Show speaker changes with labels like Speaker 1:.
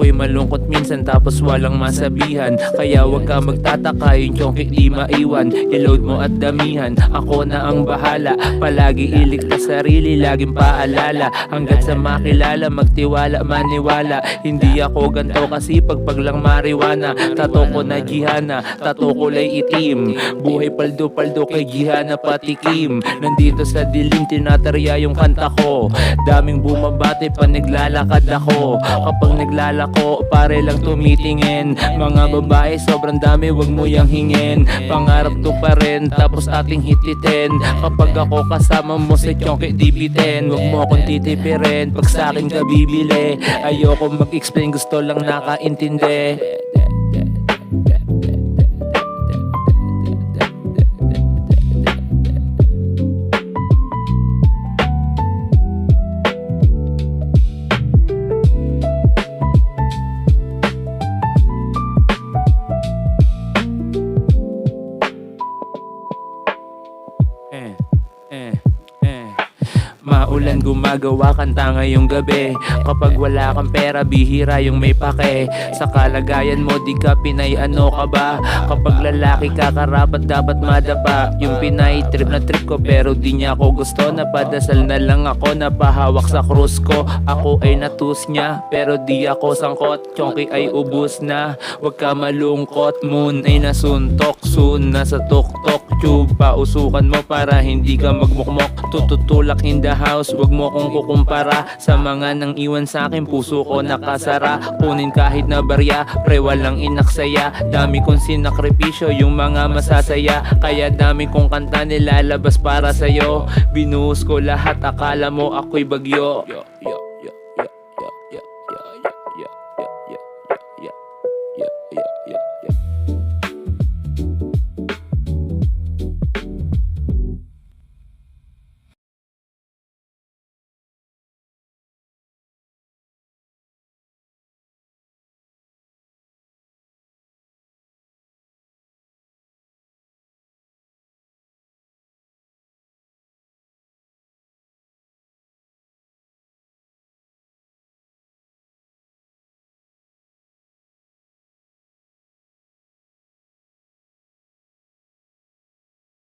Speaker 1: Ako'y malungkot minsan tapos walang masabihan, kaya wag ka magtataka yung chonky di maiwan. I-load mo at damihan, ako na ang bahala. Palagi iligtas sarili, laging paalala. Hanggat sa makilala, magtiwala, maniwala. Hindi ako ganto kasi pag lang mariwana. Tato ko na Gihana, tato kulay itim. Buhay paldo-paldo kay Gihana patikim. Nandito sa dilim, tinatarya yung kanta ko. Daming bumabati pa naglalakad ako. Kapag naglalako, pare lang tumitingin. Mga babae sobrang dami, wag mo yang hingin. Pangarap to pa rin, tapos ating hititin. Kapag ako kasama mo sa chonky di bitin. Wag mo akong titipirin, pag sa'kin ka bibili. Ayoko mag-explain, gusto lang nakaintindi. Maulan gumagawa kanta ngayong gabi. Kapag wala kang pera, bihira yung may pake. Sa kalagayan mo, di ka Pinay, ano ka ba? Kapag lalaki ka, karapat dapat madapa. Yung Pinay, trip na trip ko pero di niya ako gusto. Napadasal na lang ako, napahawak sa krus ko. Ako ay natus niya, pero di ako sangkot. Chonky ay ubus na, wag ka malungkot. Moon ay nasuntok, soon nasa tuktok. Tube, pausukan mo para hindi ka magmukmok. Tututulak in the house, wag mo kong kukumpara sa mga nang iwan sa akin, puso ko nakasara. Kunin kahit na barya, pre walang inaksaya. Dami kong sinakripisyo, yung mga masasaya. Kaya dami kong kanta nilalabas para sa'yo. Binuhos ko lahat, akala mo ako'y bagyo.